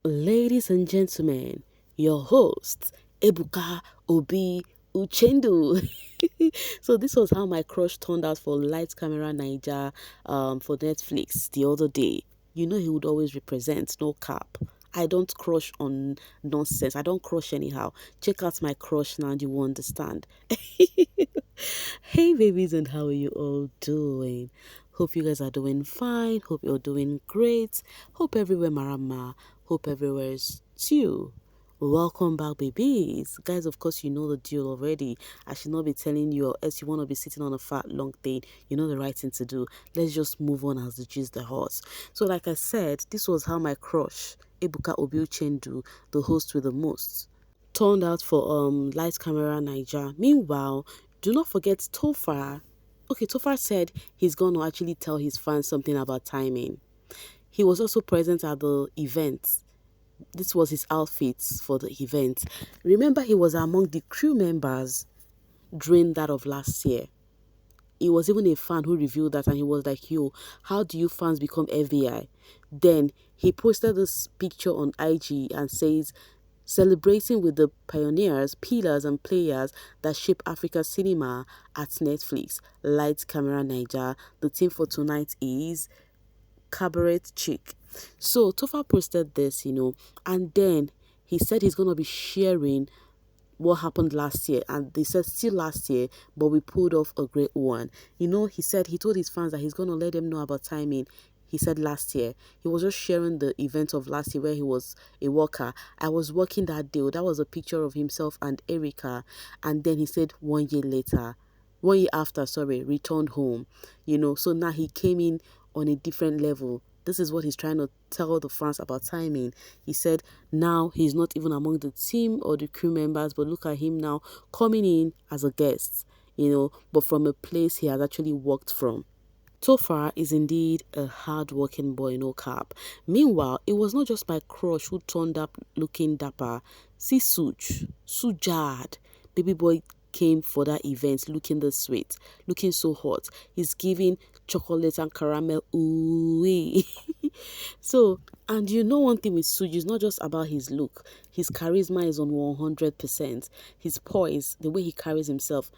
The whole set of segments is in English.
Ladies and gentlemen, your host, Ebuka Obi Uchendu. So this was how my crush turned out for Lights Camera Naija for Netflix the other day. You know he would always represent, no cap. I don't crush on nonsense. I don't crush anyhow. Check out my crush now and you will understand. Hey babies, and how are you all doing? Hope you guys are doing fine. Hope you're doing great. Hope everywhere marama. Hope everywhere is too. Welcome back, babies. Guys, of course, you know the deal already. I should not be telling you, or else you want to be sitting on a fat, long thing. You know the right thing to do. Let's just move on as the gist the horse. So, like I said, this was how my crush, Ebuka Obi Chendu, the host with the most, turned out for Light Camera Niger. Meanwhile, do not forget Topher. Okay, Topher said he's gonna actually tell his fans something about timing. He was also present at the event. This was his outfits for the event. Remember, he was among the crew members during that of last year. It was even a fan who revealed that, and he was like, yo, how do you fans become FBI? Then he posted this picture on IG and says, celebrating with the pioneers, pillars, and players that shape Africa's cinema at Netflix. Lights, Camera, Niger. The theme for tonight is Cabaret Chick. So Topher posted this, and then he said he's gonna be sharing what happened last year, and they said still last year, but we pulled off a great one. He said he told his fans that he's gonna let them know about timing. He said last year. He was just sharing the event of last year where he was a worker. I was working that day. That was a picture of himself and Erica. And then he said 1 year later, 1 year after, sorry, returned home. So now he came in on a different level. This is what he's trying to tell the fans about timing. He said now he's not even among the team or the crew members, but look at him now coming in as a guest, but from a place he has actually worked from. Topher is indeed a hard-working boy, no cap. Meanwhile, it was not just my crush who turned up looking dapper. See Sujad, baby boy came for that event looking this sweet, looking so hot. He's giving chocolate and caramel. Ooh. So, and one thing with Suji is not just about his look. His charisma is on 100%. His poise, the way he carries himself.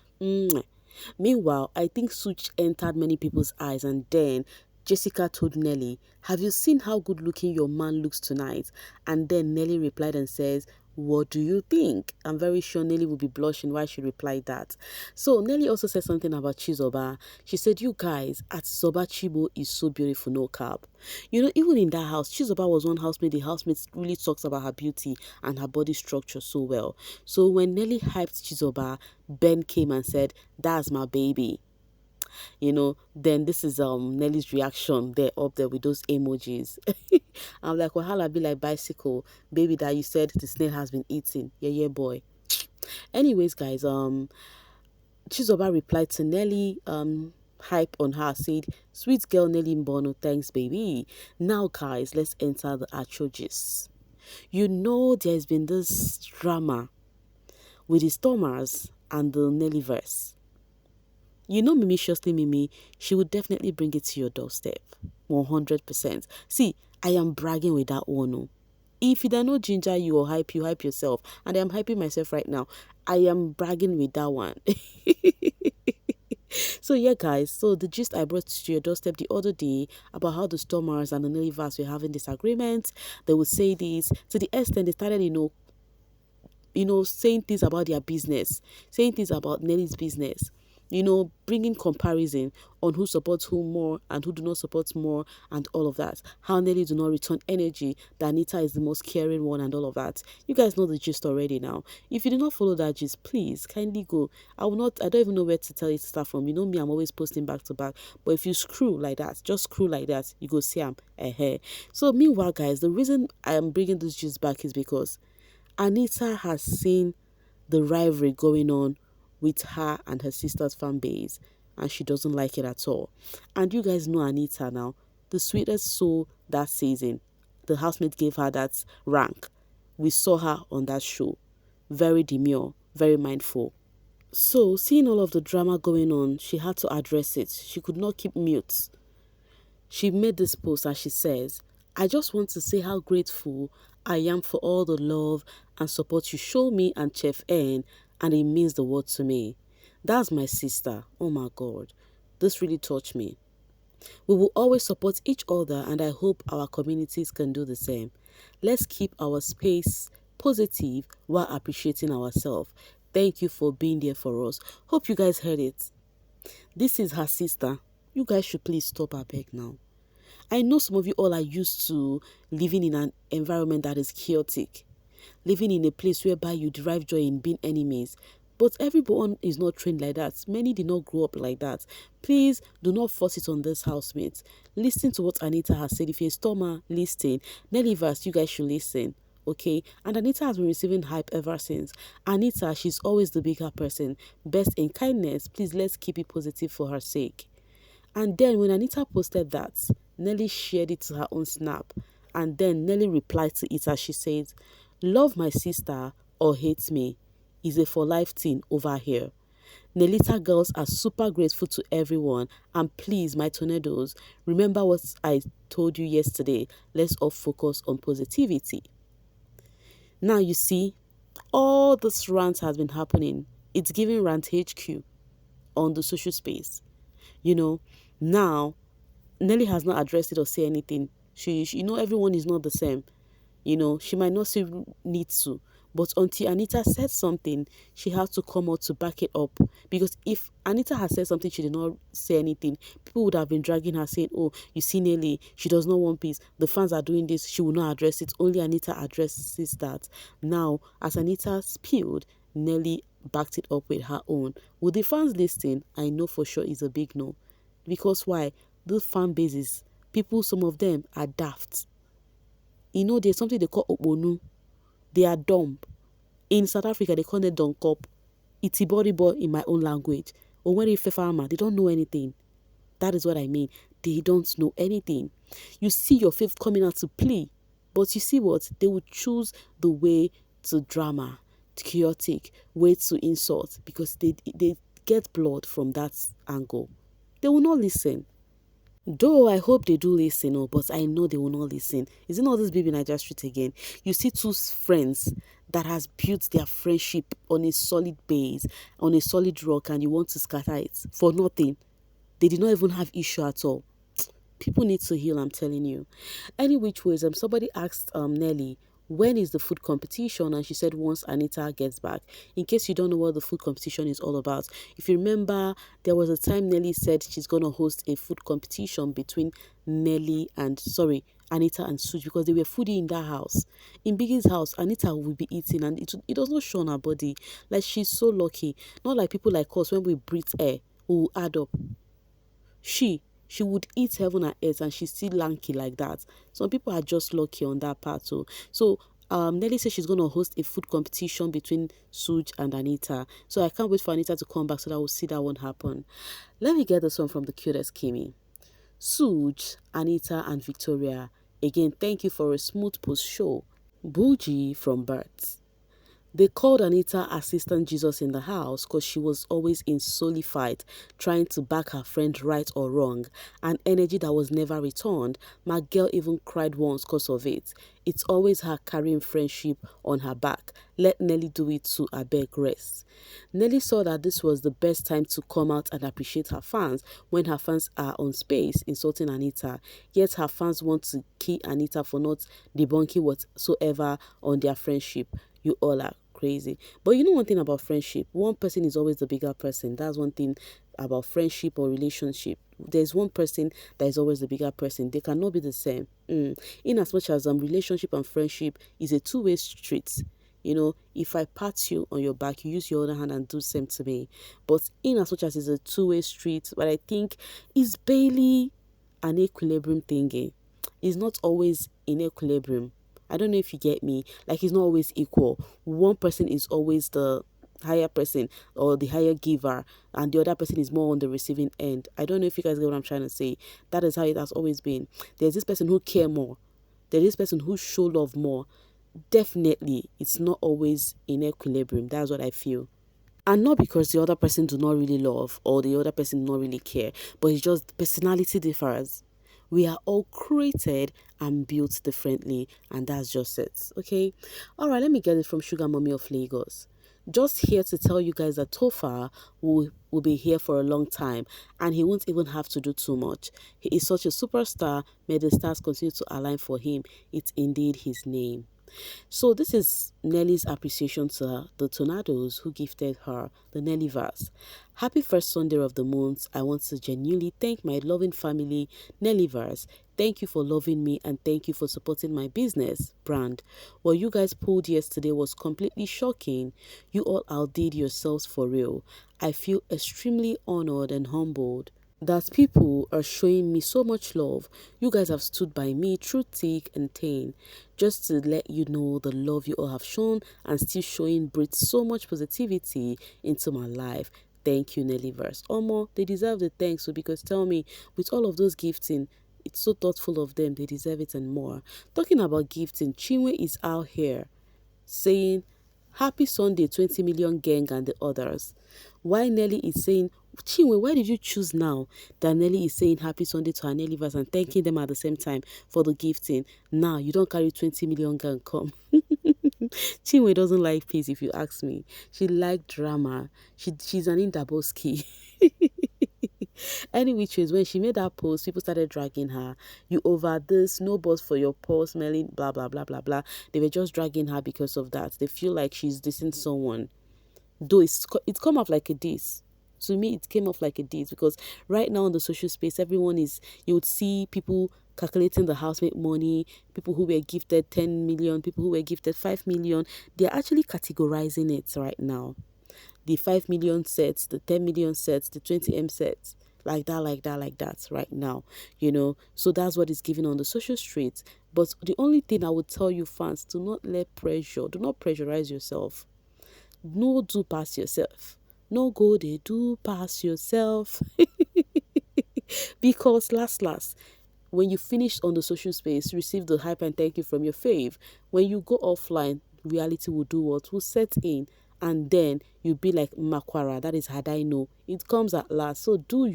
Meanwhile, I think Such entered many people's eyes, and then Jessica told Nelly, have you seen how good looking your man looks tonight? And then Nelly replied and says, what do you think? I'm very sure Nelly will be blushing while she replied that. So Nelly also said something about Chizoba. She said, you guys, at Zoba Chibo is so beautiful, no cap. Even in that house, Chizoba was one housemate. The housemate really talks about her beauty and her body structure so well. So when Nelly hyped Chizoba, Ben came and said, that's my baby. Then this is Nelly's reaction there up there with those emojis. I'm like, wahala be like bicycle, baby that you said the snail has been eating. Yeah, boy. Anyways, guys, Chizoba replied to Nelly, hype on her, said, sweet girl Nelly Mbono, thanks baby. Now guys, let's enter the actual gist. There's been this drama with the Stormers and the Nellyverse. Mimi, she would definitely bring it to your doorstep. 100%. See, I am bragging with that one. Oh. If you don't know ginger, you hype yourself. And I'm hyping myself right now. I am bragging with that one. So yeah, guys. So the gist I brought to your doorstep the other day about how the Stormers and the Nellyverse were having disagreements. They would say this to the extent they started, saying things about their business, saying things about Nelly's business. Bringing comparison on who supports who more and who do not support more and all of that. How Nelly do not return energy, that Anita is the most caring one and all of that. You guys know the gist already now. If you do not follow that gist, please kindly go. I don't even know where to tell you to start from. Me, I'm always posting back to back. But if you screw like that, just screw like that, you go see them. So meanwhile, guys, the reason I am bringing this gist back is because Anita has seen the rivalry going on with her and her sister's fan base, and she doesn't like it at all. And you guys know Anita now, the sweetest soul that season. The housemate gave her that rank. We saw her on that show. Very demure, very mindful. So, seeing all of the drama going on, she had to address it. She could not keep mute. She made this post and she says, I just want to say how grateful I am for all the love and support you show me and Chef N, and it means the world to me. That's my sister. Oh my God. This really touched me. We will always support each other, and I hope our communities can do the same. Let's keep our space positive while appreciating ourselves. Thank you for being there for us. Hope you guys heard it. This is her sister. You guys should please stop her back now. I know some of you all are used to living in an environment that is chaotic, living in a place whereby you derive joy in being enemies. But everyone is not trained like that. Many did not grow up like that. Please do not force it on this housemates. Listen to what Anita has said. If you're a stormer, listen. Nelly, you guys should listen. Okay? And Anita has been receiving hype ever since. Anita, she's always the bigger person. Best in kindness. Please, let's keep it positive for her sake. And then when Anita posted that, Nelly shared it to her own snap. And then Nelly replied to it as she said, "Love my sister or hate me is a for life thing over here. Nelita girls are super grateful to everyone, and please, my tornadoes, remember what I told you yesterday. Let's all focus on positivity." Now you see, all this rant has been happening. It's giving rant HQ on the social space. You know, now Nelly has not addressed it or say anything. Everyone is not the same. She might not say need to, but until Anita said something, she has to come out to back it up. Because if Anita had said something, she did not say anything, people would have been dragging her saying, "Oh, you see Nelly, she does not want peace. The fans are doing this, she will not address it." Only Anita addresses that. Now, as Anita spilled, Nelly backed it up with her own. Will the fans listen? I know for sure it's a big no. Because why? Those fan bases, people, some of them are daft. There's something they call Obonu. They are dumb. In South Africa, they call it Donkop. Itiboribo in my own language. Or when it's farmer, they don't know anything. That is what I mean. They don't know anything. You see your faith coming out to play. But you see what? They will choose the way to drama, chaotic, way to insult. Because they get blood from that angle. They will not listen. Though I hope they do listen, but I know they will not listen. Is it not this bbnaija street again? You see two friends that has built their friendship on a solid base, on a solid rock, and you want to scatter it for nothing. They did not even have issue at all. People need to heal, I'm telling you. Any which ways, somebody asked Nelly, when is the food competition? And she said once Anita gets back. In case you don't know what the food competition is all about, if you remember, there was a time Nelly said she's going to host a food competition between Anita and Suj, because they were foodie in that house. In Biggie's house, Anita will be eating, and it does not show on her body. Like, she's so lucky. Not like people like us, when we breathe air, we will add up. She would eat heaven and earth, and she's still lanky like that. Some people are just lucky on that part too. So Nelly says she's going to host a food competition between Suj and Anita. So I can't wait for Anita to come back so that we'll see that one happen. Let me get this one from the cutest Kimi. Suj, Anita, and Victoria. Again, thank you for a smooth post show. Bougie from Bert. They called Anita Assistant Jesus in the house because she was always in solely fight, trying to back her friend right or wrong, an energy that was never returned. My girl even cried once because of it. It's always her carrying friendship on her back. Let Nelly do it too, I beg rest. Nelly saw that this was the best time to come out and appreciate her fans when her fans are on space insulting Anita. Yet her fans want to kill Anita for not debunking whatsoever on their friendship. You all are crazy. But you know one thing about friendship, one person is always the bigger person. That's one thing about friendship or relationship. There's one person that is always the bigger person. They cannot be the same. In as much as relationship and friendship is a two-way street. If I pat you on your back, you use your other hand and do the same to me. But in as much as it's a two-way street, but I think it's barely an equilibrium thingy. It's not always in equilibrium. I don't know if you get me. Like, it's not always equal. One person is always the higher person or the higher giver, and the other person is more on the receiving end. I don't know if you guys get what I'm trying to say. That is how it has always been. There's this person who care more. There's this person who show love more. Definitely, it's not always in equilibrium. That's what I feel. And not because the other person do not really love or the other person do not really care, but it's just personality differs. We are all created and built differently, and that's just it. Okay. All right, let me get it from Sugar Mommy of Lagos. Just here to tell you guys that Topher will be here for a long time, and he won't even have to do too much. He is such a superstar. May the stars continue to align for him. It's indeed his name. So this is Nelly's appreciation to the Tornadoes who gifted her the Nelly verse. Happy first Sunday of the month. I want to genuinely thank my loving family, Nelly verse. Thank you for loving me and thank you for supporting my business brand. What you guys pulled yesterday was completely shocking. You all outdid yourselves for real. I feel extremely honored and humbled that people are showing me so much love. You guys have stood by me through thick and thin. Just to let you know the love you all have shown and still showing breeds so much positivity into my life. Thank you, Nellyverse. Omo, they deserve the thanks. So because tell me, with all of those gifting, it's so thoughtful of them. They deserve it and more. Talking about gifting, Chinwe is out here saying, Happy Sunday, 20 million gang and the others. Why Nelly is saying, Chinwe, why did you choose now that Nelly is saying happy Sunday to her Nellyverse and thanking them at the same time for the gifting? Now, you don't carry 20 million gang come. Chinwe doesn't like peace, if you ask me. She likes drama. She's an Indaboski. Any which ways, when she made that post, people started dragging her. You over this, no boss for your post, smelling, blah, blah, blah, blah, blah. They were just dragging her because of that. They feel like she's dissing someone. Though it's come off like a diss. To me, it came off like a diss because right now in the social space, you would see people calculating the housemate money, people who were gifted 10 million, people who were gifted 5 million. They're actually categorizing it right now. The 5 million sets, the 10 million sets, the 20M sets, like that, right now, So that's what is given on the social streets. But the only thing I would tell you, fans, do not pressurize yourself. No do pass yourself. No go they do pass yourself. Because last, when you finish on the social space, receive the hype and thank you from your fave. When you go offline, reality will do what? Will set in. And then you'll be like Makwara, that is had I know. It comes at last. So do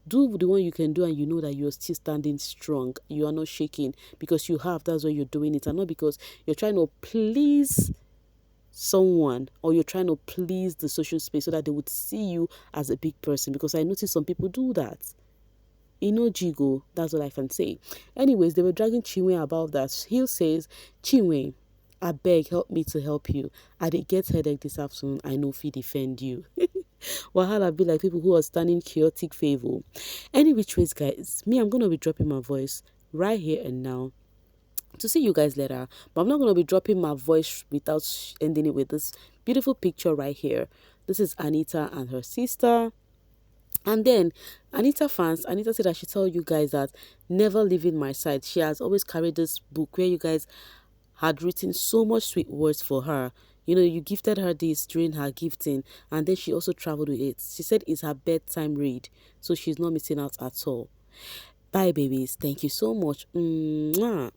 the one you can do, and you know that you're still standing strong. You are not shaking because that's why you're doing it, and not because you're trying to please someone or you're trying to please the social space so that they would see you as a big person, because I notice some people do that. Jigo, that's what I can say. Anyways, they were dragging Chinwe about that. He says, Chinwe, I beg, help me to help you. I did get headache this afternoon. I know if he defend you. Wahala be like people who are standing chaotic favor. Any which ways, guys, I'm going to be dropping my voice right here and now to see you guys later, but I'm not going to be dropping my voice without ending it with this beautiful picture right here. This is Anita and her sister. And then Anita said I should tell you guys that never leaving my side. She has always carried this book where you guys had written so much sweet words for her. You gifted her this during her gifting, and then she also traveled with it. She said it's her bedtime read, so she's not missing out at all. Bye, babies. Thank you so much. Mwah.